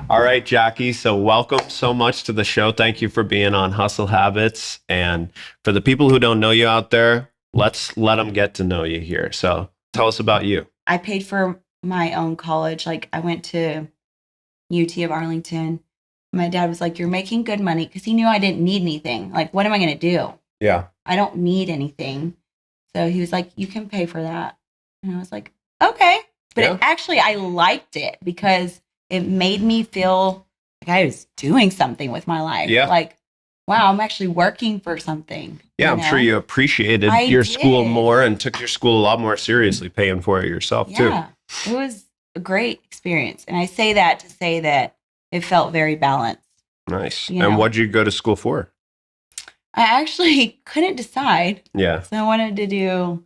All right, Jackie. So welcome so much to the show. Thank you for being on Hustle Habits. And for the people who don't know you out there, let's let them get to know you here. So tell us about you. I paid for my own college. Like I went to UT of Arlington. My dad was like, "You're making good money," because he knew I didn't need anything. Like, what am I going to do? Yeah. I don't need anything. So he was like, "You can pay for that." And I was like, "Okay." But actually, I liked it because it made me feel like I was doing something with my life. Yeah. Like, wow, I'm actually working for something. Yeah, I'm sure you appreciated your school more and took your school a lot more seriously, paying for it yourself too. Yeah, it was a great experience. And I say that to say that it felt very balanced. Nice. And what did you go to school for? I actually couldn't decide. Yeah. So I wanted to do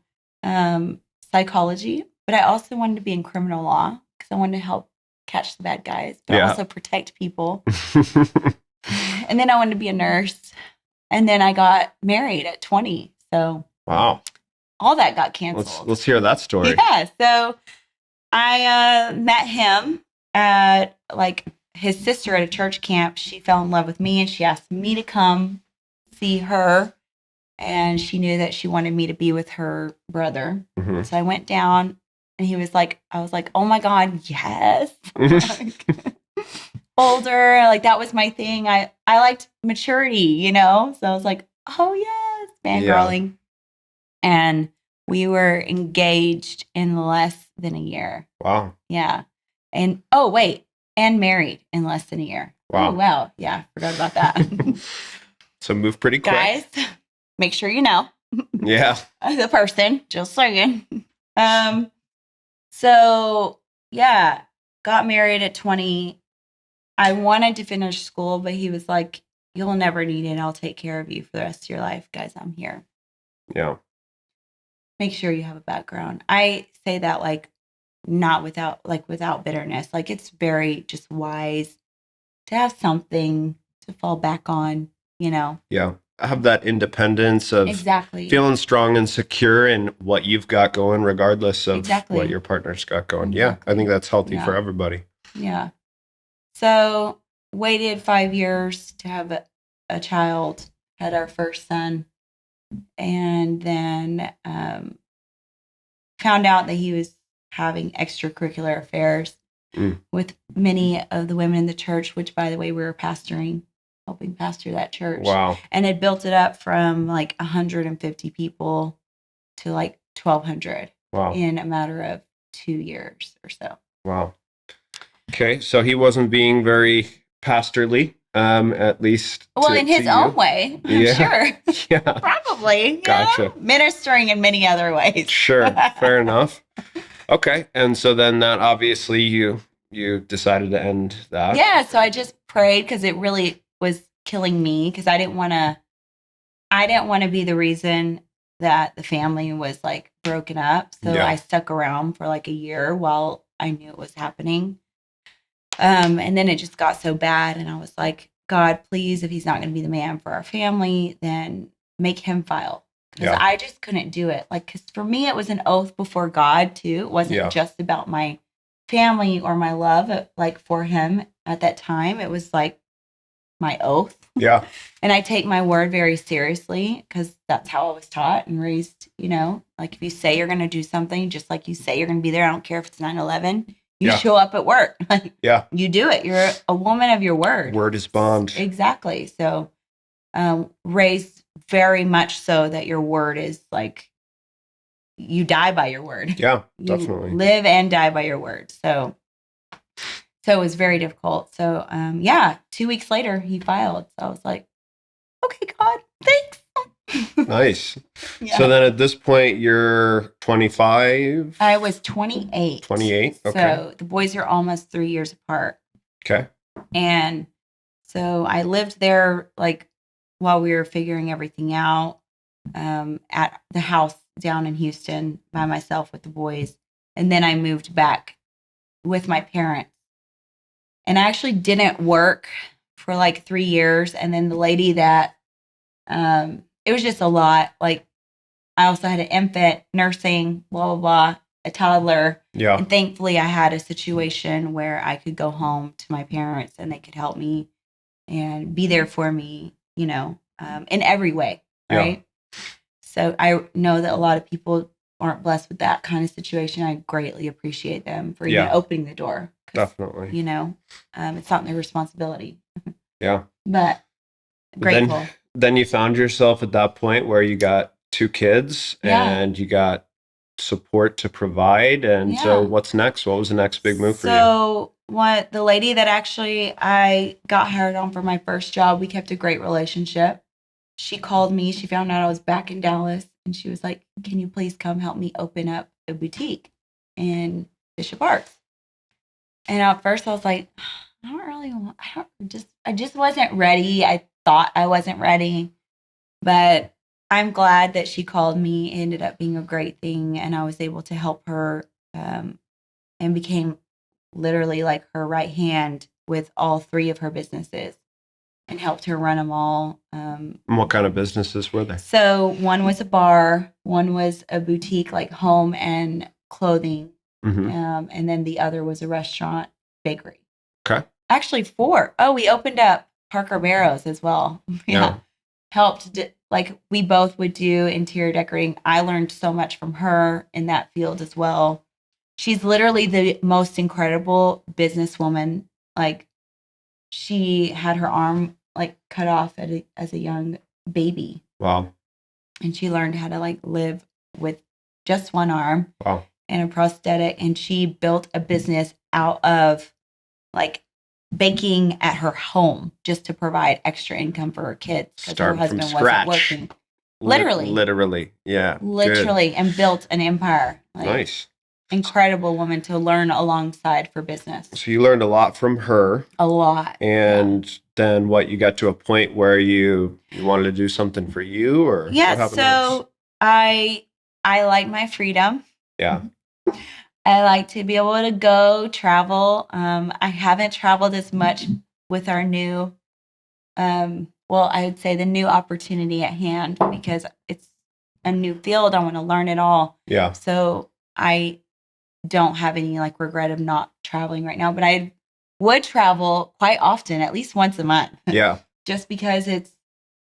psychology, but I also wanted to be in criminal law because I wanted to help catch the bad guys, but also protect people. And then I wanted to be a nurse. And then I got married at 20. So wow, all that got canceled. Let's hear that story. Yeah. So I met him at like his sister at a church camp. She fell in love with me and she asked me to come see her. And she knew that she wanted me to be with her brother. Mm-hmm. So I went down and he was like, I was like, oh my God, yes. Like, older, like that was my thing. I liked maturity, So I was like, oh yes, fangirling. Yeah. And we were engaged in less than a year. Wow. Yeah. And and married in less than a year. Wow. Oh wow. Yeah, forgot about that. So move pretty quick. Guys, make sure you know. Yeah. The person, just saying. So yeah, got married at 20. I wanted to finish school, but he was like, "You'll never need it. I'll take care of you for the rest of your life, guys. I'm here." Yeah. Make sure you have a background. I say that not without bitterness. Like it's very just wise to have something to fall back on, Yeah. Have that independence of exactly feeling strong and secure in what you've got going, regardless of what your partner's got going. Exactly. Yeah. I think that's healthy for everybody. Yeah. So waited 5 years to have a child, had our first son, and then found out that he was having extracurricular affairs with many of the women in the church, which, by the way, we were helping pastor that church. Wow. And had built it up from like 150 people to like 1,200 in a matter of 2 years or so. Wow. Okay, so he wasn't being very pastorly, at least. Well, in his own way, I'm sure. Yeah. Probably. Gotcha. Ministering in many other ways. Sure. Fair enough. Okay. And so then that obviously you decided to end that. Yeah. So I just prayed because it really was killing me because I didn't want to be the reason that the family was like broken up. So I stuck around for like a year while I knew it was happening. And then it just got so bad. And I was like, God, please, if he's not going to be the man for our family, then make him file. Because I just couldn't do it. Like, because for me, it was an oath before God, too. It wasn't just about my family or my love, like for him at that time. It was like my oath. Yeah. And I take my word very seriously because that's how I was taught and raised, like if you say you're going to do something, just like you say you're going to be there. I don't care if it's 9/11. You show up at work. Like, you do it. You're a woman of your word. Word is bond. Exactly. So raised very much so that your word is like, you die by your word. Yeah, definitely. You live and die by your word. So it was very difficult. So 2 weeks later he filed. So I was like, okay, God, thanks. Nice. Yeah. So then at this point, you're 25? I was 28. 28? Okay. So the boys are almost 3 years apart. Okay. And so I lived there like while we were figuring everything out at the house down in Houston by myself with the boys. And then I moved back with my parents. And I actually didn't work for like 3 years. And then the lady that it was just a lot. Like I also had an infant, nursing, blah, blah, blah. a toddler. Yeah. And thankfully I had a situation where I could go home to my parents and they could help me and be there for me, you know, in every way. Right. Yeah. So I know that a lot of people aren't blessed with that kind of situation. I greatly appreciate them for even opening the door. Definitely. You know, it's not their responsibility. Yeah. But grateful. Then you found yourself at that point where you got 2 kids and you got support to provide. And so what's next? What was the next big move for you? So the lady that actually I got hired on for my first job, we kept a great relationship. She called me. She found out I was back in Dallas. And she was like, can you please come help me open up a boutique in Bishop Arts? And at first I was like, I just wasn't ready. I thought I wasn't ready, but I'm glad that she called me. It ended up being a great thing. And I was able to help her and became literally like her right hand with all 3 of her businesses and helped her run them all. And what kind of businesses were they? So one was a bar, one was a boutique, like home and clothing. And then the other was a restaurant, bakery. Okay. Actually 4. Oh, we opened up Parker Barrows as well. Helped, like we both would do interior decorating. I learned so much from her in that field as well. She's literally the most incredible businesswoman. Like she had her arm like cut off as a young baby. Wow. And she learned how to like live with just one arm. Wow. And a prosthetic. And she built a business out of like baking at her home just to provide extra income for her kids because her husband wasn't working. Literally. Yeah. Literally. Good. And built an empire. Like, nice. Incredible woman to learn alongside for business. So you learned a lot from her. A lot. And then you got to a point where you wanted to do something for you or what happened so next? I like my freedom. Yeah. I like to be able to go travel. I haven't traveled as much with our new, I would say the new opportunity at hand because it's a new field. I want to learn it all. Yeah. So I don't have any like regret of not traveling right now, but I would travel quite often, at least once a month. Yeah. Just because it's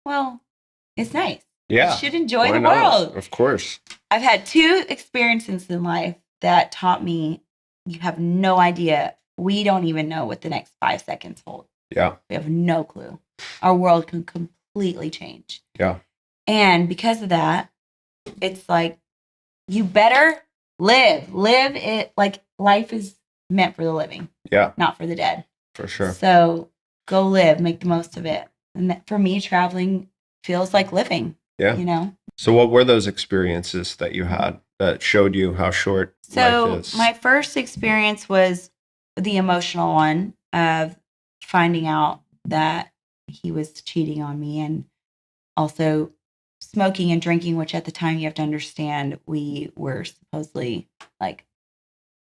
nice. Yeah. You should enjoy the world. Of course. I've had 2 experiences in life that taught me you have no idea. We don't even know what the next 5 seconds hold. Yeah. We have no clue. Our world can completely change. Yeah. And because of that, it's like, you better live it like life is meant for the living. Yeah. Not for the dead. For sure. So go live, make the most of it. And for me, traveling feels like living. Yeah. You know? So what were those experiences that you had that showed you how short life is? My first experience was the emotional one of finding out that he was cheating on me and also smoking and drinking, which at the time you have to understand we were supposedly like,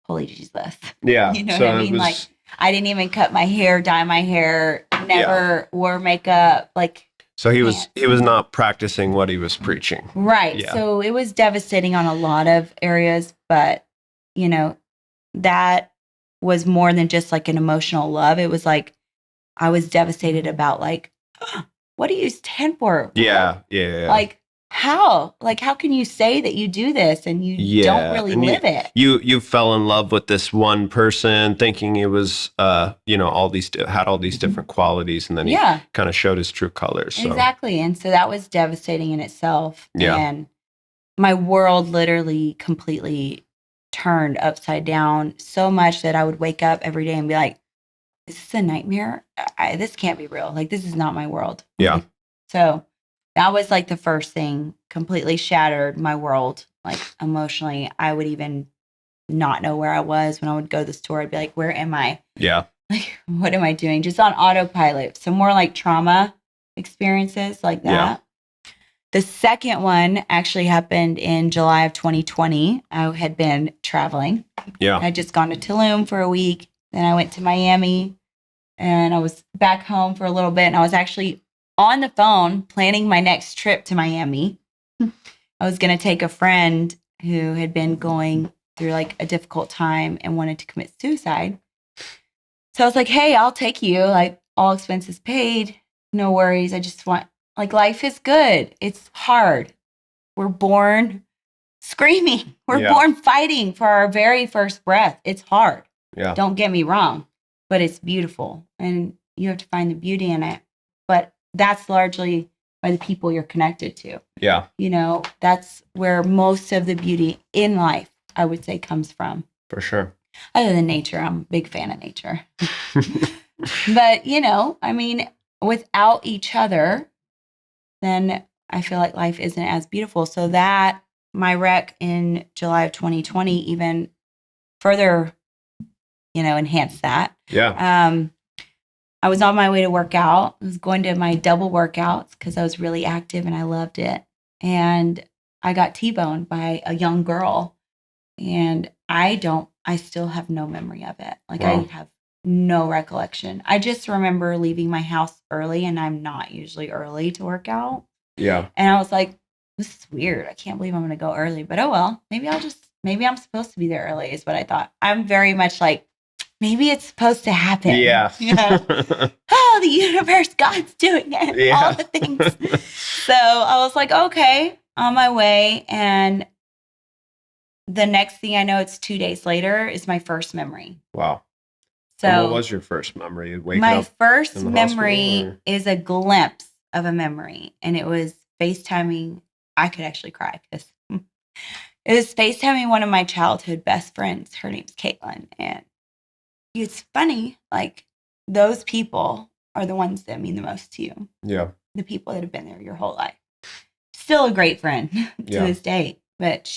holy Jesus. Yeah. You know what I mean? Like I didn't even cut my hair, dye my hair, never wore makeup. Like so he was not practicing what he was preaching. Right. Yeah. So it was devastating on a lot of areas, but you know, that was more than just like an emotional love. It was like I was devastated about like, what do you stand for? Yeah. Like how can you say that you do this and you don't really live it? You fell in love with this one person thinking it was had all these different qualities, and then he kind of showed his true colors. So. Exactly. And so that was devastating in itself. Yeah. And my world literally completely turned upside down so much that I would wake up every day and be like, is this a nightmare? This can't be real. Like, this is not my world. Yeah. So that was like the first thing, completely shattered my world. Like emotionally, I would even not know where I was. When I would go to the store, I'd be like, where am I? Yeah. Like, what am I doing? Just on autopilot. So more like trauma experiences like that. Yeah. The second one actually happened in July of 2020. I had been traveling. Yeah. I had just gone to Tulum for a week. Then I went to Miami and I was back home for a little bit. And I was actually on the phone planning my next trip to Miami. I was going to take a friend who had been going through like a difficult time and wanted to commit suicide. So I was like, hey, I'll take you, like all expenses paid, no worries. I just want, like, life is good. It's hard. We're born screaming. We're born fighting for our very first breath. It's hard. Yeah. Don't get me wrong, but it's beautiful and you have to find the beauty in it. But that's largely by the people you're connected to. Yeah. You know, that's where most of the beauty in life, I would say, comes from. For sure. Other than nature, I'm a big fan of nature. But, you know, I mean, without each other, then I feel like life isn't as beautiful. So that my wreck in July of 2020 even further, you know, enhanced that. Yeah. I was on my way to work out. I was going to my double workouts because I was really active and I loved it. And I got T-boned by a young girl. And I still have no memory of it. Like, wow. I have no recollection. I just remember leaving my house early, and I'm not usually early to work out. Yeah. And I was like, this is weird. I can't believe I'm going to go early, but oh well, maybe I'm supposed to be there early is what I thought. I'm very much like, maybe it's supposed to happen. Yeah. You know? Oh, the universe, God's doing it. Yeah. All the things. So I was like, okay, on my way. And the next thing I know, it's 2 days later, is my first memory. Wow. So and what was your first memory? Waking my up first memory is a glimpse of a memory. And it was FaceTiming. I could actually cry because it was FaceTiming one of my childhood best friends. Her name's Caitlin. And it's funny, like, those people are the ones that mean the most to you. Yeah. The people that have been there your whole life. Still a great friend to this day. But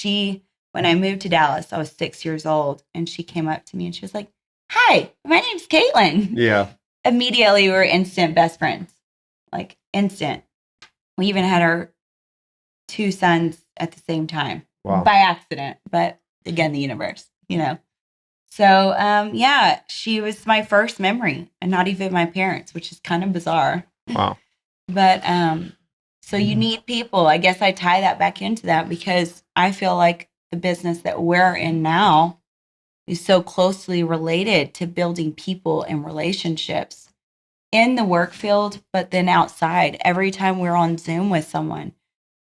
when I moved to Dallas, I was 6 years old, and she came up to me and she was like, hi, my name's Caitlin. Yeah. Immediately, we were instant best friends. Like, instant. We even had our 2 sons at the same time. Wow. By accident, but again, the universe, you know. So, yeah, she was my first memory, and not even my parents, which is kind of bizarre. Wow. But, so you need people. I guess I tie that back into that because I feel like the business that we're in now is so closely related to building people and relationships in the work field, but then outside. Every time we're on Zoom with someone,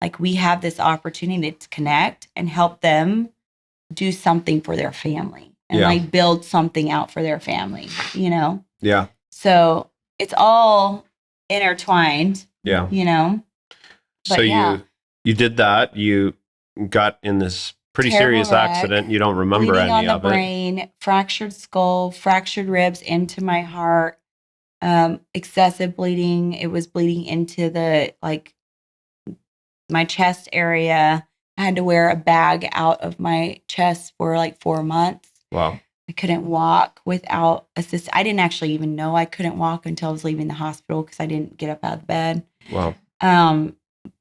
like, we have this opportunity to connect and help them do something for their family and like build something out for their family, you know? Yeah. So it's all intertwined. Yeah. You know? But so you did that. You got in this pretty terrible serious wreck, accident. You don't remember bleeding any on of the brain, fractured skull, fractured ribs into my heart, excessive bleeding. It was bleeding into the, like, my chest area. I had to wear a bag out of my chest for like 4 months. Wow. I couldn't walk without assist. I didn't actually even know I couldn't walk until I was leaving the hospital because I didn't get up out of bed. Wow.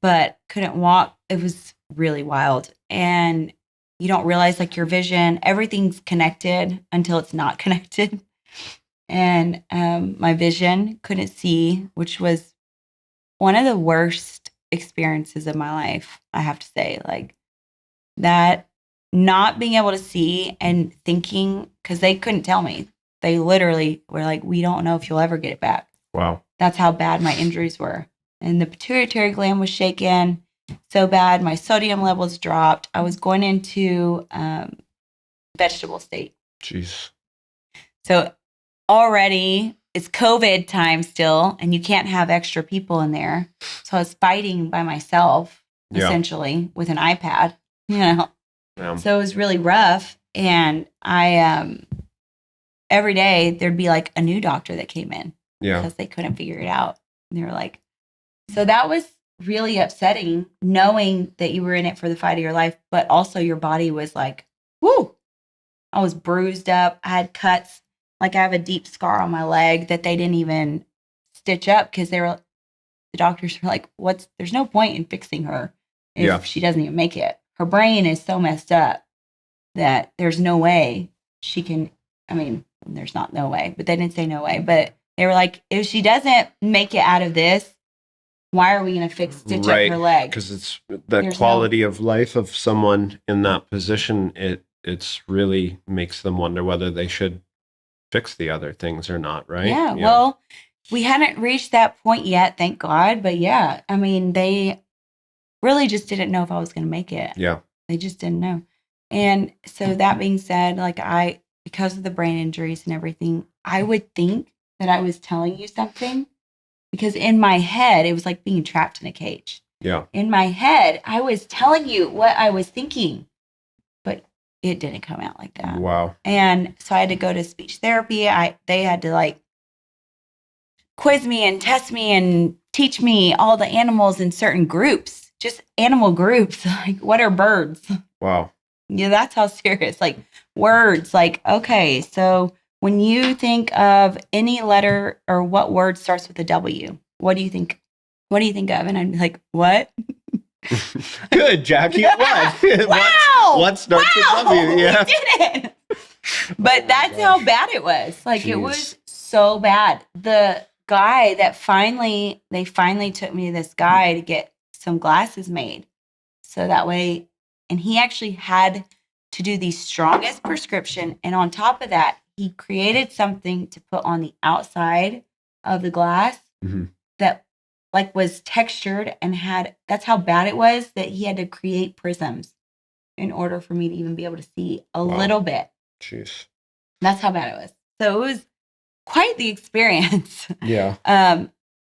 But couldn't walk. It was really wild. And you don't realize, like, your vision, everything's connected until it's not connected. And my vision, couldn't see, which was one of the worst experiences of my life, I have to say. Like, that, not being able to see and thinking, because they couldn't tell me. They literally were like, we don't know if you'll ever get it back. Wow. That's how bad my injuries were. And the pituitary gland was shaken so bad. My sodium levels dropped. I was going into vegetable state. Jeez. So already it's COVID time still, and you can't have extra people in there. So I was fighting by myself, essentially, with an iPad, you know. Yeah. So it was really rough. And I, every day there'd be like a new doctor that came in because they couldn't figure it out. And they were like, so that was really upsetting, knowing that you were in it for the fight of your life, but also your body was like, whoo, I was bruised up. I had cuts. Like, I have a deep scar on my leg that they didn't even stitch up because the doctors were like, there's no point in fixing her if she doesn't even make it. Her brain is so messed up that there's no way she can, I mean, there's not no way, but they didn't say no way. But they were like, if she doesn't make it out of this, why are we going to stitch up her leg? Because it's the quality of life of someone in that position. it's really makes them wonder whether they should fix the other things or not, right? Yeah. Well, we hadn't reached that point yet, thank God. But yeah, I mean, they really just didn't know if I was going to make it. Yeah. They just didn't know. And so that being said, like because of the brain injuries and everything, I would think that I was telling you something because in my head, it was like being trapped in a cage. Yeah. In my head, I was telling you what I was thinking, but it didn't come out like that. Wow. And so I had to go to speech therapy. They had to like quiz me and test me and teach me all the animals in certain groups, just animal groups. Like, what are birds? Wow. Yeah, that's how serious. Like words, like, okay, so when you think of any letter or what word starts with a W, what do you think? What do you think of? And I'm like, what? Good, Jackie. What? Wow. What starts with W? Yeah. We did it. But that's how bad it was. Like, it was so bad. The guy that they finally took me to this guy to get some glasses made. So that way, and he actually had to do the strongest prescription. And on top of that, he created something to put on the outside of the glass that like was textured and that's how bad it was that he had to create prisms in order for me to even be able to see a little bit. Jeez. That's how bad it was. So it was quite the experience. Yeah.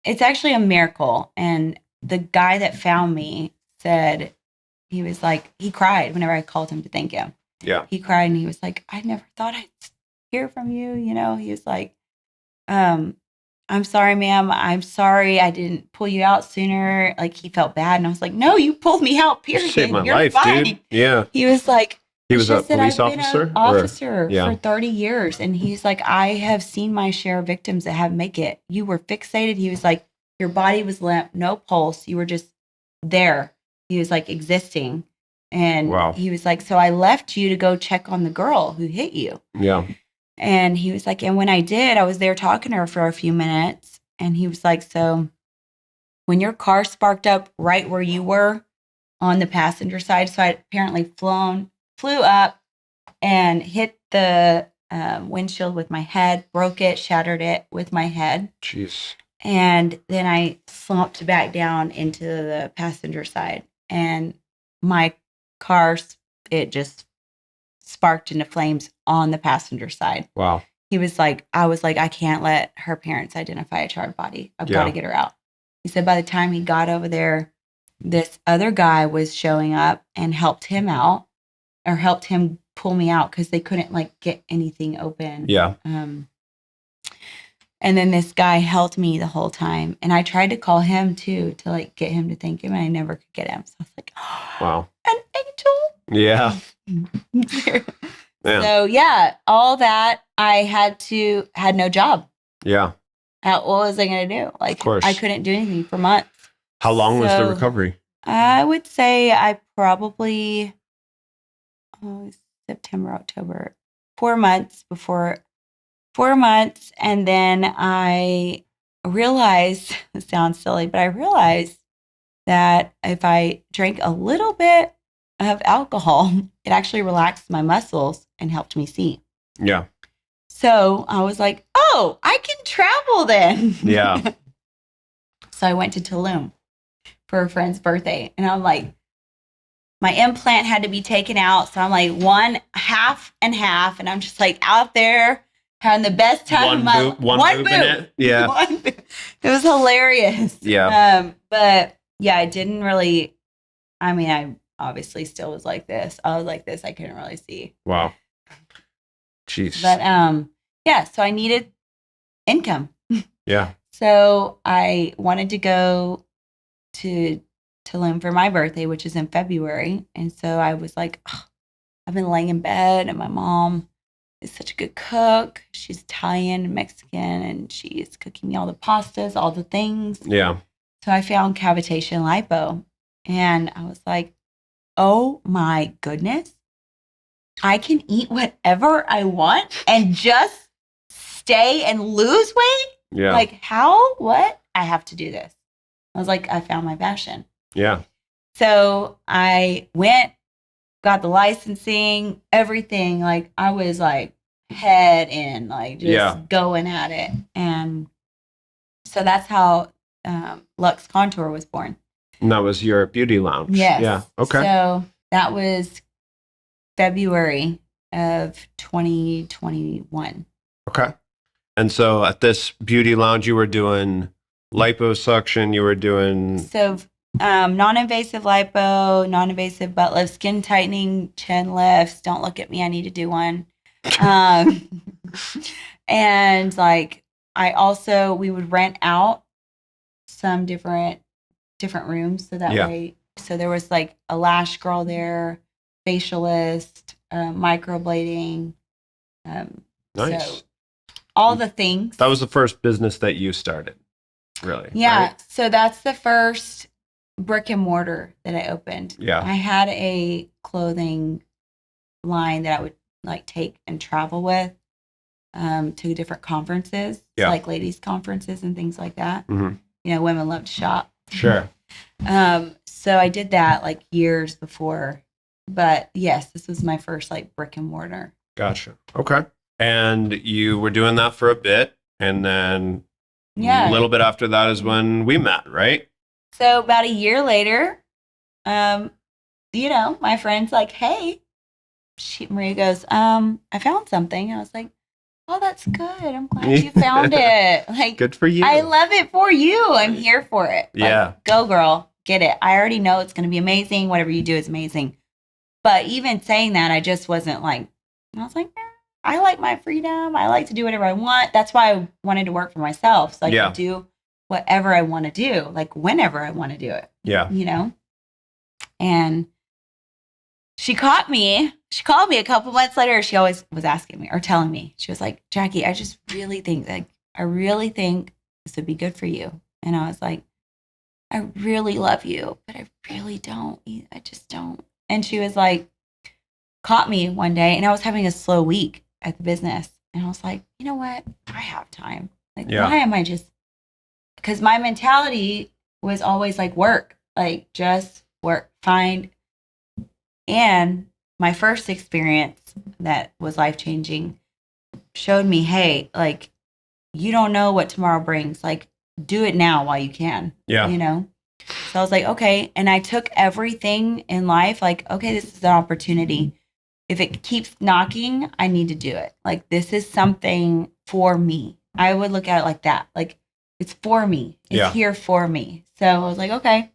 It's actually a miracle. And the guy that found me said, he was like, he cried whenever I called him to thank him. Yeah. He cried and he was like, I never thought I'd hear from you. You know, he was like, I'm sorry, ma'am. I'm sorry I didn't pull you out sooner. Like, he felt bad. And I was like, no, you pulled me out, period. You saved my You're life, fine. dude. Yeah. He was like, he was a police I've officer? been an officer for 30 years. And he's like, I have seen my share of victims that have make it. You were fixated. He was like, your body was limp, no pulse. You were just there. He was like existing. And he was like, so I left you to go check on the girl who hit you. Yeah. And he was like, and when I did, I was there talking to her for a few minutes. And he was like, so when your car sparked up right where you were on the passenger side, so I apparently flew up and hit the windshield with my head, broke it, shattered it with my head. Jeez. And then I slumped back down into the passenger side. And my car, it just sparked into flames on the passenger side. Wow. He was like, I was like, I can't let her parents identify a charred body. I've got to get her out. He said by the time he got over there, this other guy was showing up and helped him out or helped him pull me out because they couldn't like get anything open. Yeah. And then this guy held me the whole time. And I tried to call him too to like get him to thank him. And I never could get him. So I was like, oh, wow. An angel. Yeah. So yeah, all that I had no job. Yeah. What was I going to do? Like, of course. I couldn't do anything for months. How long was the recovery? I would say I probably, September, October, 4 months. And then I realized, it sounds silly, but I realized that if I drank a little bit of alcohol, it actually relaxed my muscles and helped me see. Yeah. So I was like, oh, I can travel then. Yeah. So I went to Tulum for a friend's birthday. And I'm like, my implant had to be taken out. So I'm like one half and half. And I'm just like out there having the best time of my life. One boob. Yeah. One boob. It was hilarious. Yeah. But yeah, I didn't really, I mean, I obviously still was like this. I was like this. I couldn't really see. Wow. Jeez. But yeah, so I needed income. Yeah. So I wanted to go to Tulum for my birthday, which is in February. And so I was like, oh, I've been laying in bed and my mom is such a good cook. She's Italian and Mexican and she's cooking me all the pastas, all the things. Yeah. So I found cavitation lipo and I was like, oh my goodness. I can eat whatever I want and just stay and lose weight? Yeah. Like how? What? I have to do this. I was like, I found my passion. Yeah. So I got the licensing, everything. Like I was like head in, like just going at it. And so that's how Luxe Contour was born. And that was your beauty lounge. Yes. Yeah. Okay. So that was February of 2021. Okay. And so at this beauty lounge, you were doing liposuction, you were doing... So non-invasive lipo, non-invasive butt lift, skin tightening, chin lifts. Don't look at me. I need to do one. And like, we would rent out some different rooms. So that way, so there was like a lash girl there, facialist, microblading. Nice. So all the things. That was the first business that you started, really. Yeah. Right? So that's the first brick and mortar that I opened. Yeah. I had a clothing line that I would like take and travel with to different conferences, like ladies' conferences and things like that. Mm-hmm. You know, women love to shop. Sure. So I did that like years before. But yes, this was my first like brick and mortar. Gotcha. Okay. And you were doing that for a bit. And then a little bit after that is when we met, right? So about a year later, you know, my friend's like, hey, Maria goes, I found something. I was like, oh, that's good. I'm glad you found it. Like, good for you. I love it for you. I'm here for it. Like, go girl, get it. I already know it's going to be amazing. Whatever you do is amazing. But even saying that, I just wasn't like, I was like, I like my freedom. I like to do whatever I want. That's why I wanted to work for myself. So I could do whatever I want to do, like whenever I want to do it. Yeah. You know? And she caught me. She called me a couple months later. She always was asking me or telling me. She was like, Jackie, I just really think this would be good for you. And I was like, I really love you, but I really don't. I just don't. And she was like, caught me one day and I was having a slow week at the business. And I was like, you know what? I have time. Like, why am I just, because my mentality was always like work, like just work, find. And my first experience that was life-changing showed me, hey, like, you don't know what tomorrow brings. Like, do it now while you can. Yeah. You know? So I was like, okay. And I took everything in life, like, okay, this is an opportunity. If it keeps knocking, I need to do it. Like, this is something for me. I would look at it like that. Like, it's for me. It's here for me. So I was like, okay.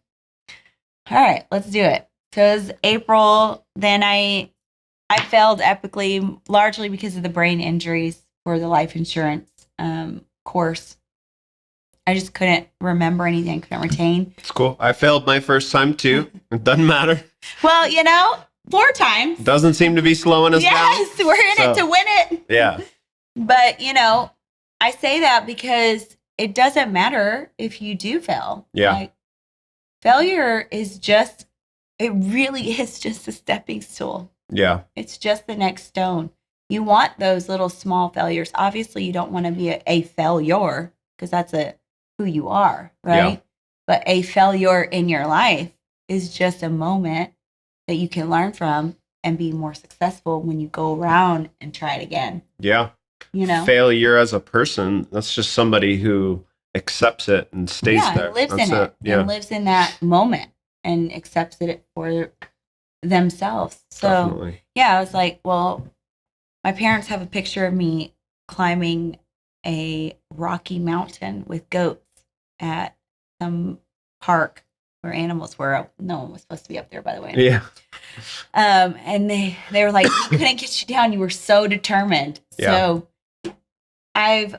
All right, let's do it. So it was April. Then I failed epically, largely because of the brain injuries for the life insurance course. I just couldn't remember anything. Couldn't retain. It's cool. I failed my first time too. It doesn't matter. Well, you know, 4 times. Doesn't seem to be slowing us down. Yes, we're in it to win it. Yeah. But, you know, I say that because it doesn't matter if you do fail. Yeah. Like, failure is just, it really is just a stepping stool. Yeah. It's just the next stone. You want those little small failures. Obviously, you don't want to be a failure because that's who you are, right? Yeah. But a failure in your life is just a moment that you can learn from and be more successful when you go around and try it again. Yeah. You know, failure as a person, that's just somebody who accepts it and stays there. Lives in it. And lives in that moment and accepts it for themselves. So, definitely. I was like, well, my parents have a picture of me climbing a rocky mountain with goats at some park where animals were. No one was supposed to be up there, by the way. Yeah. And they were like, we couldn't get you down. You were so determined. Yeah. So I've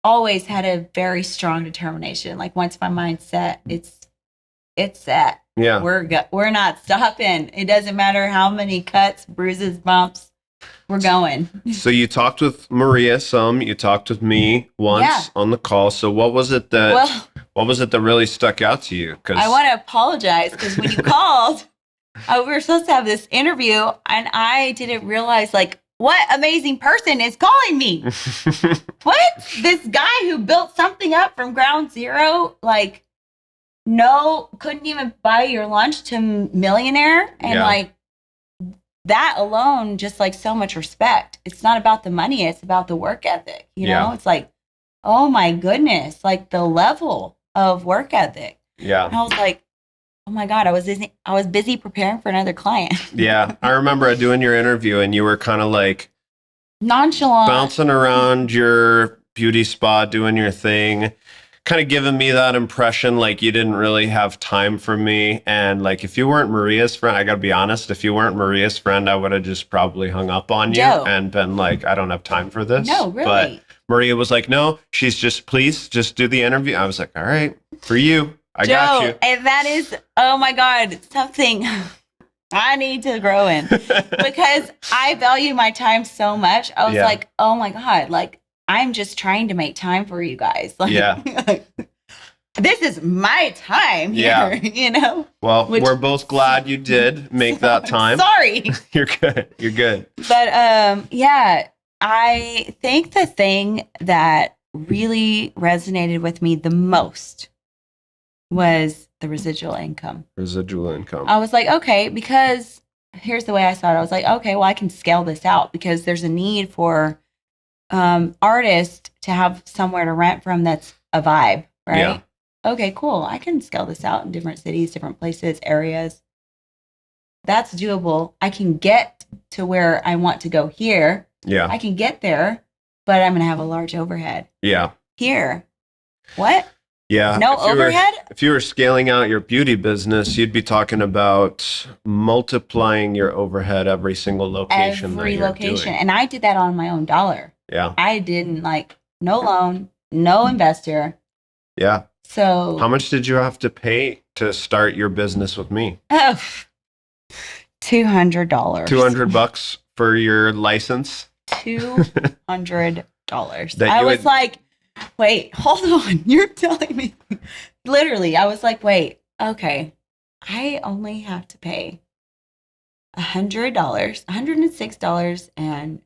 always had a very strong determination. Like once my mind's set, it's set. Yeah. We're not stopping. It doesn't matter how many cuts, bruises, bumps. We're going. So you talked with Maria some. You talked with me once on the call. So what was it that really stuck out to you? Because I want to apologize because when you called, we were supposed to have this interview, and I didn't realize like what amazing person is calling me. What? This guy who built something up from ground zero, like couldn't even buy your lunch to millionaire, and like that alone, just like so much respect. It's not about the money. It's about the work ethic. You know, it's like, oh my goodness, like the level of work ethic. Yeah. And I was like, oh my God, I was busy preparing for another client. Yeah. I remember doing your interview and you were kind of like nonchalant, bouncing around your beauty spa, doing your thing, kind of giving me that impression like you didn't really have time for me. And like, if you weren't Maria's friend, I gotta be honest, if you weren't Maria's friend, I would have just probably hung up on you and been like, I don't have time for this. No, really. But Maria was like, no, she's just, please just do the interview. I was like, all right, for you. I got you. And that is, oh my God, something I need to grow in because I value my time so much. I was like, oh my God, like I'm just trying to make time for you guys. Like, this is my time here, you know? Well, we're both glad you did make that time. Sorry. You're good. You're good. But I think the thing that really resonated with me the most was the residual income. Residual income. I was like, okay, because here's the way I saw it. I was like, okay, well, I can scale this out because there's a need for artists to have somewhere to rent from that's a vibe, right? Yeah. Okay, cool. I can scale this out in different cities, different places, areas. That's doable. I can get to where I want to go here. Yeah. I can get there, but I'm going to have a large overhead. Yeah. Here. What? Yeah. No overhead? If you were scaling out your beauty business, you'd be talking about multiplying your overhead every single location. Every location. And I did that on my own dollar. Yeah. I didn't no loan, no investor. Yeah. So how much did you have to pay to start your business with me? Oh, $200. $200 for your license? $200. I was like, wait, hold on. You're telling me. Literally, I was like, wait, okay. I only have to pay $100, $106 and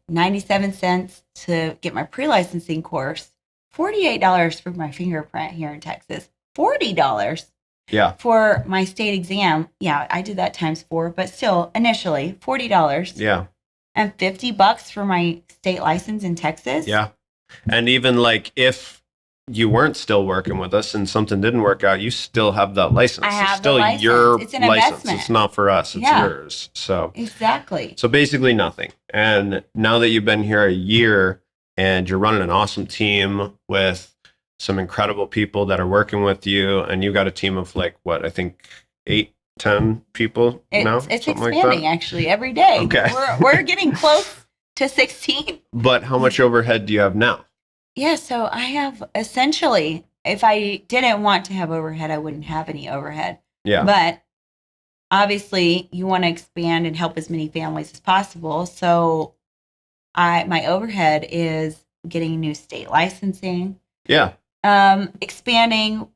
97 cents to get my pre-licensing course, $48 for my fingerprint here in Texas, $40 for my state exam. Yeah, I did that times 4, but still initially $40. Yeah. And $50 for my state license in Texas. Yeah. And even if you weren't still working with us and something didn't work out, you still have that license. I have it's still the license. your it's an license. Investment. It's not for us. It's yours. So exactly. So basically nothing. And now that you've been here a year and you're running an awesome team with some incredible people that are working with you, and you got a team of I think 8, 10 people now. It's expanding actually every day. Okay. We're getting close to 16. But how much overhead do you have now? Yeah, so I have essentially, if I didn't want to have overhead, I wouldn't have any overhead. Yeah. But obviously, you want to expand and help as many families as possible. So my overhead is getting new state licensing. Yeah. Expanding.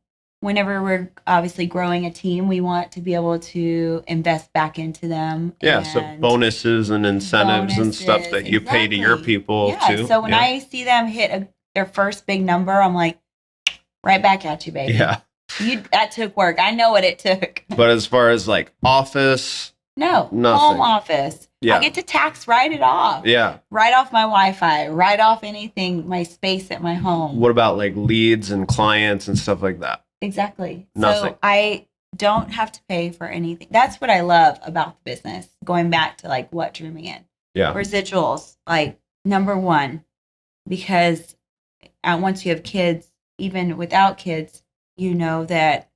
Whenever we're obviously growing a team, we want to be able to invest back into them. Yeah, so bonuses and incentives and stuff that you pay to your people too. So when I see them hit their first big number, I'm like, right back at you, baby. Yeah. That took work. I know what it took. But as far as office, nothing. Home office. Yeah. I get to tax write it off. Yeah. Write off my Wi-Fi. Write off anything, my space at my home. What about leads and clients and stuff like that? Exactly. Nothing. So I don't have to pay for anything. That's what I love about the business. Going back to what drew me in. Yeah. Residuals, number one, because once you have kids, even without kids, you know that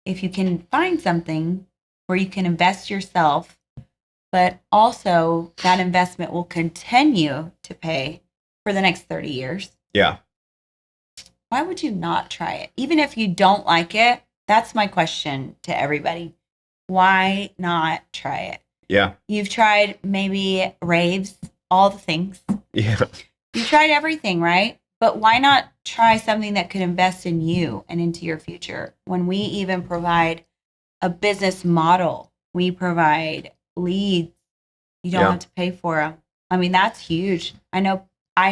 if you can find something where you can invest yourself, but also that investment will continue to pay for the next 30 years. Yeah. Why would you not try it? Even if you don't like it, that's my question to everybody. Why not try it? Yeah. You've tried maybe raves, all the things. Yeah. You've tried everything, right? But why not try something that could invest in you and into your future? When we even provide a business model, we provide leads. You don't have to pay for them. I mean, that's huge. I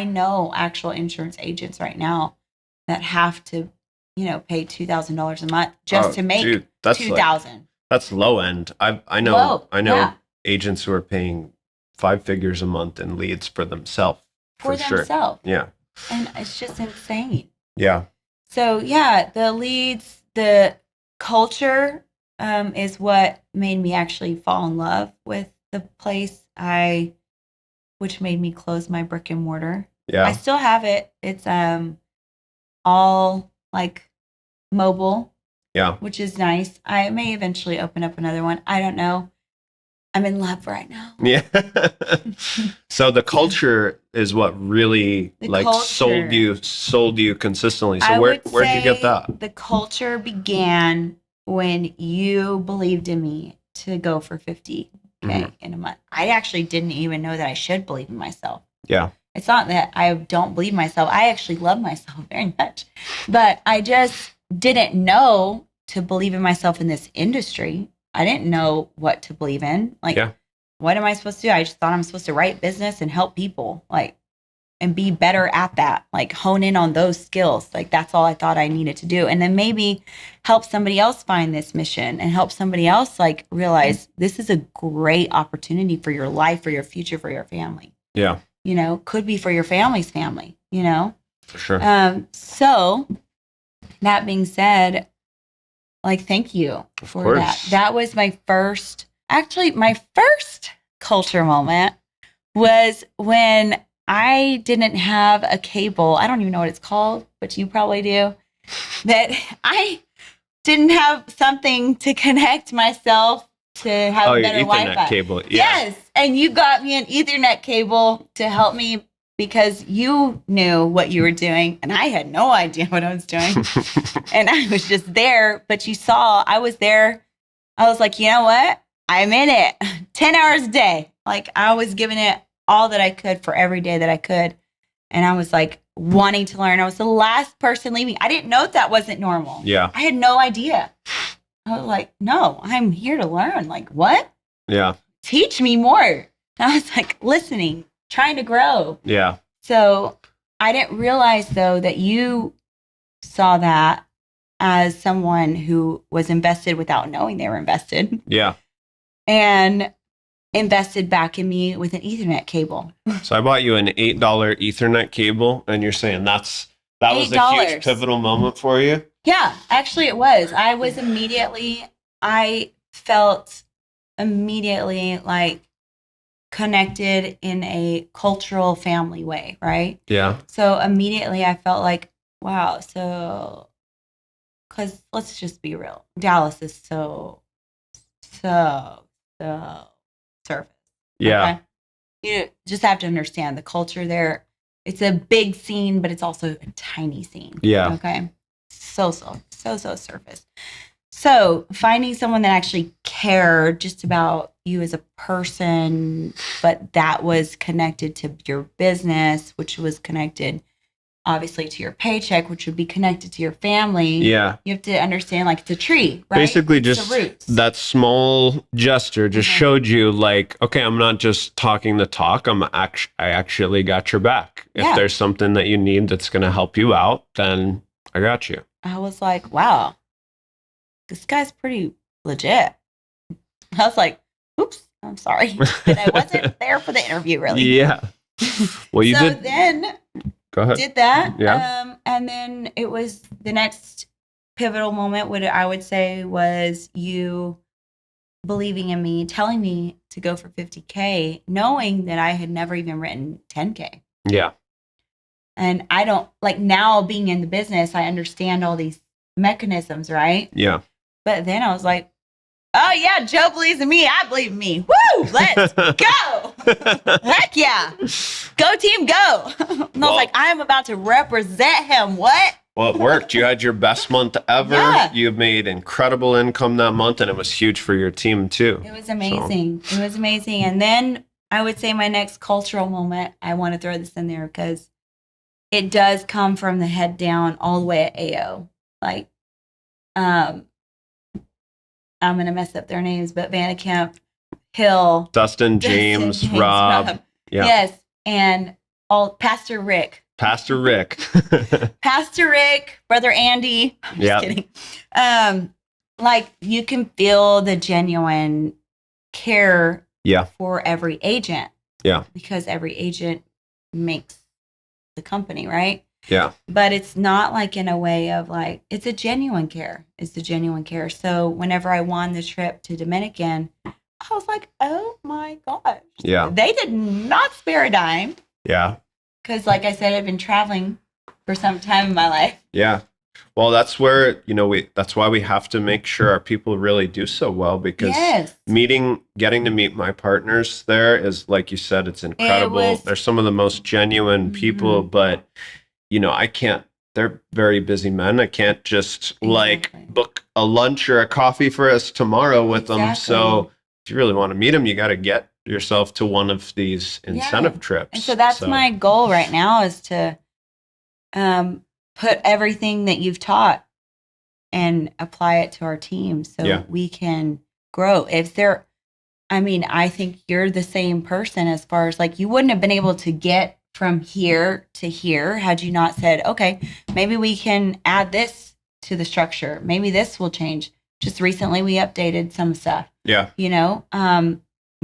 know actual insurance agents right now that have to, pay $2,000 a month just to make $2,000. That's low end. I know. Low, I know. Yeah. agents who are paying 5 figures a month in leads for themselves. For themselves. Sure. Yeah. And it's just insane. Yeah. So yeah, the leads, the culture is what made me actually fall in love with the place. Which made me close my brick and mortar. Yeah. I still have it. It's all like mobile. Yeah. Which is nice. I may eventually open up another one. I don't know. I'm in love right now. Yeah. So the culture is what really sold you consistently. So where'd you get that? The culture began when you believed in me to go for 50K in a month. I actually didn't even know that I should believe in myself. Yeah. It's not that I don't believe myself. I actually love myself very much. But I just didn't know to believe in myself in this industry. I didn't know what to believe in. What am I supposed to do? I just thought I'm supposed to write business and help people, and be better at that, hone in on those skills. That's all I thought I needed to do. And then maybe help somebody else find this mission and help somebody else realize this is a great opportunity for your life, for your future, for your family. Yeah. Could be for your family's family, For sure. So that being said, thank you for that. That was my first culture moment was when I didn't have a cable. I don't even know what it's called, but you probably do. That I didn't have something to connect myself to have better Wi-Fi. Ethernet cable. Yeah. Yes. And you got me an Ethernet cable to help me because you knew what you were doing and I had no idea what I was doing. And I was just there, but you saw I was there. I was like, you know what? I'm in it 10 hours a day. I was giving it all that I could for every day that I could. And I was wanting to learn. I was the last person leaving. I didn't know that wasn't normal. Yeah. I had no idea. I was like, no, I'm here to learn. What? Yeah. Teach me more. And I was listening, trying to grow. Yeah. So I didn't realize though that you saw that as someone who was invested without knowing they were invested. Yeah. And invested back in me with an Ethernet cable. So I bought you an $8 Ethernet cable, and you're saying that was a huge pivotal moment for you? Yeah, actually it was. I felt immediately connected in a cultural family way, right? Yeah. So immediately I felt wow, so, because let's just be real. Dallas is so surface. Yeah. Okay? You just have to understand the culture there. It's a big scene, but it's also a tiny scene. Yeah. Okay. So surface. So finding someone that actually cared just about you as a person, but that was connected to your business, which was connected obviously to your paycheck, which would be connected to your family. Yeah. You have to understand it's a tree, right? Basically just that small gesture just showed you okay, I'm not just talking the talk. I actually got your back. If there's something that you need that's going to help you out, then I got you. I was wow, this guy's pretty legit. I was oops, I'm sorry. But I wasn't there for the interview really. Yeah. Well, you did. So then go ahead. Did that. Yeah. And then it was the next pivotal moment, what I would say was you believing in me, telling me to go for 50K, knowing that I had never even written 10K. Yeah. And I don't now being in the business, I understand all these mechanisms, right? Yeah. But then I was oh yeah, Joe believes in me. I believe in me. Woo! Let's go. Heck yeah. Go team, go. And I was I'm about to represent him. What? Well, it worked. You had your best month ever. Yeah. You made incredible income that month, and it was huge for your team too. It was amazing. So. It was amazing. And then I would say my next cultural moment, I want to throw this in there because it does come from the head down all the way at AO. I'm going to mess up their names, but Vannekamp, Hill, Dustin, James, Rob. Yeah. Yes. And Pastor Rick, Pastor Rick, Brother Andy. I'm just kidding. You can feel the genuine care Yeah. for every agent. Yeah. Because every agent makes the company, right? Yeah. But it's not like in a way of like, it's a genuine care. It's a genuine care. So whenever I won the trip to Dominican, I was like, oh my gosh. Yeah. They did not spare a dime. Yeah. Because like I said, I've been traveling for some time in my life. Yeah. Well, that's where, that's why we have to make sure our people really do so well, because getting to meet my partners there is, like you said, it's incredible. They're some of the most genuine people, but they're very busy men. I can't just book a lunch or a coffee for us tomorrow with them. So if you really want to meet them, you got to get yourself to one of these incentive trips. And so that's my goal right now, is to put everything that you've taught and apply it to our team so we can grow. I think you're the same person as far as like, you wouldn't have been able to get from here to here had you not said, okay, maybe we can add this to the structure. Maybe this will change. Just recently we updated some stuff. Yeah.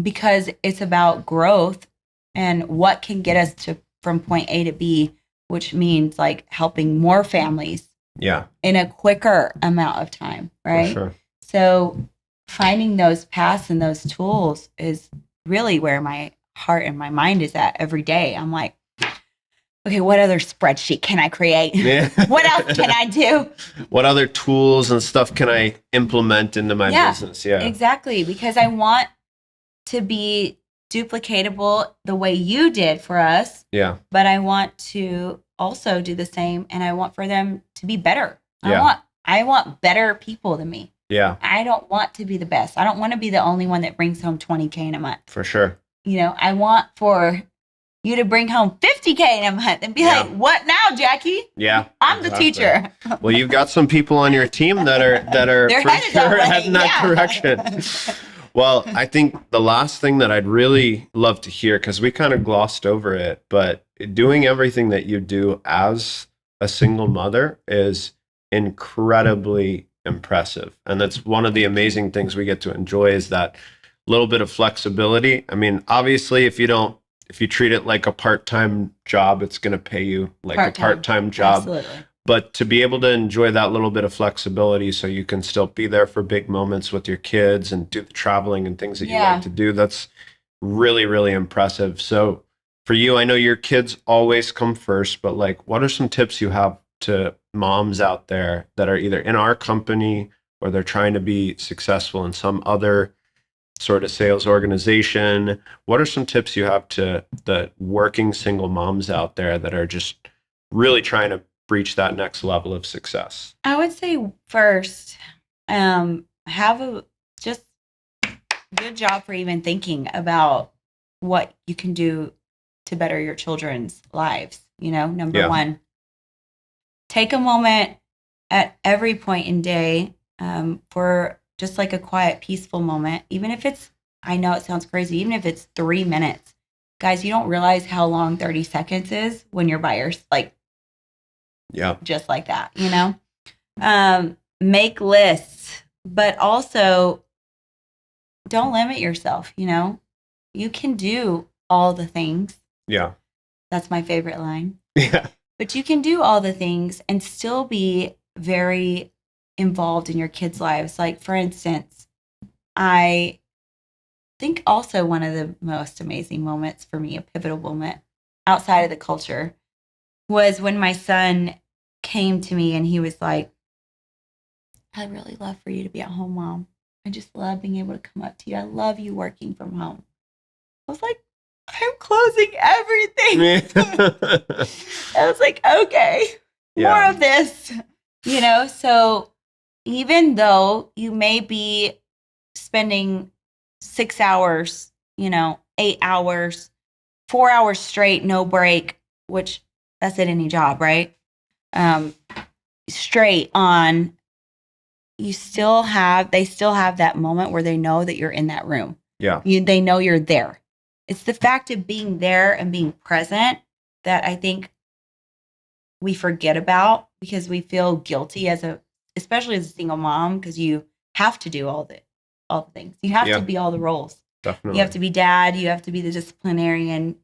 Because it's about growth and what can get us from point A to B, which means like helping more families in a quicker amount of time, right? For sure. So finding those paths and those tools is really where my heart and my mind is at every day. I'm like, okay, what other spreadsheet can I create? Yeah. What else can I do? What other tools and stuff can I implement into my business? Yeah, exactly. Because I want to be duplicatable the way you did for us. Yeah. But I want to also do the same, and I want for them to be better. Yeah. I want better people than me. Yeah. I don't want to be the best. I don't want to be the only one that brings home $20K in a month. For sure. I want for you to bring home $50K in a month and be like, what now, Jackie? Yeah. I'm the teacher. Well, you've got some people on your team that are They're for sure heading that direction. Well, I think the last thing that I'd really love to hear, because we kind of glossed over it, but doing everything that you do as a single mother is incredibly impressive. And that's one of the amazing things we get to enjoy, is that little bit of flexibility. I mean, obviously, if you treat it like a part-time job, it's going to pay you like a part-time job. Absolutely. But to be able to enjoy that little bit of flexibility so you can still be there for big moments with your kids and do the traveling and things that you like to do, that's really, really impressive. So for you, I know your kids always come first, but like, what are some tips you have to moms out there that are either in our company or they're trying to be successful in some other sort of sales organization? What are some tips you have to the working single moms out there that are just really trying to reach that next level of success? I would say first, have a just good job for even thinking about what you can do to better your children's lives. Number one, take a moment at every point in day for just like a quiet, peaceful moment. Even if I know it sounds crazy, even if it's 3 minutes. Guys, you don't realize how long 30 seconds is when you're by yourself, just like that, make lists, but also don't limit yourself. You can do all the things. Yeah. That's my favorite line. Yeah. But you can do all the things and still be very involved in your kids' lives. Like, for instance, I think also one of the most amazing moments for me, a pivotal moment outside of the culture, was when my son came to me and he was like, I'd really love for you to be at home, Mom. I just love being able to come up to you. I love you working from home. I was like, I'm closing everything. I was like, okay, more of this, so even though you may be spending 6 hours, 8 hours, 4 hours straight, no break, which that's at any job, right? Straight on, they still have that moment where they know that you're in that room. Yeah. They know you're there. It's the fact of being there and being present that I think we forget about, because we feel guilty especially as a single mom, because you have to do all the things. You have to be all the roles. Definitely. You have to be dad. You have to be the disciplinarian,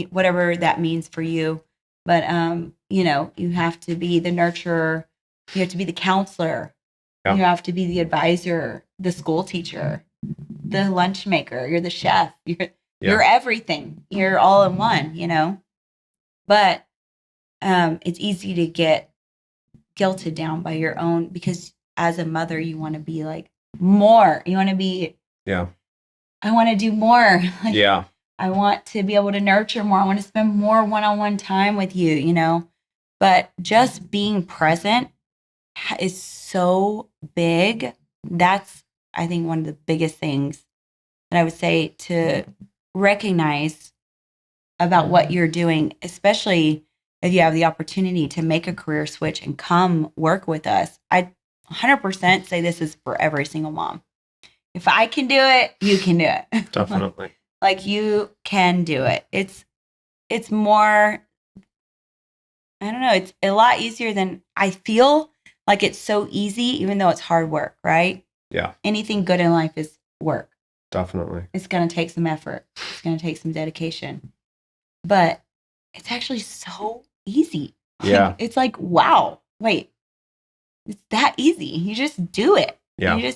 whatever that means for you. But you have to be the nurturer. You have to be the counselor. Yeah. You have to be the advisor, the school teacher, the lunch maker. You're the chef. You're everything. You're all in one. But it's easy to get guilted down by your own, because as a mother, you want to be like more. You want to be. Yeah. I want to do more. Yeah. I want to be able to nurture more. I want to spend more one-on-one time with you. But just being present is so big. That's, I think, one of the biggest things that I would say to recognize about what you're doing, especially if you have the opportunity to make a career switch and come work with us. I 100% say this is for every single mom. If I can do it, you can do it. Definitely. Like you can do it. It's more, I don't know, it's a lot easier than I feel like. It's so easy, even though it's hard work, right? Yeah. Anything good in life is work. Definitely. It's going to take some effort. It's going to take some dedication. But it's actually so easy. Yeah. It's like, wow, wait, it's that easy. You just do it. Yeah.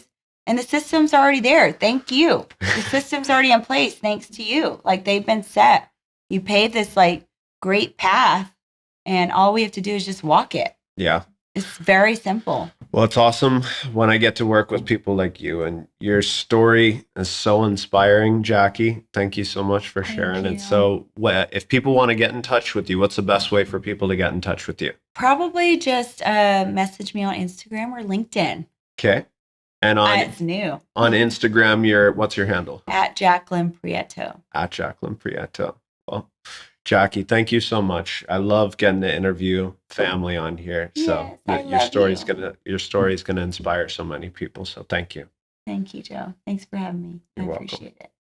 And the system's already there. Thank you. The system's already in place thanks to you. Like, they've been set. You paved this like great path, and all we have to do is just walk it. Yeah. It's very simple. Well, it's awesome when I get to work with people like you, and your story is so inspiring, Jackie. Thank you so much for sharing it. So if people want to get in touch with you, what's the best way for people to get in touch with you? Probably just message me on Instagram or LinkedIn. Okay. And it's new. On Instagram, what's your handle? At Jaqueline Prieto. At Jaqueline Prieto. Well, Jackie, thank you so much. I love getting to interview family on here. So your story is gonna inspire so many people. So thank you. Thank you, Joe. Thanks for having me. I appreciate it.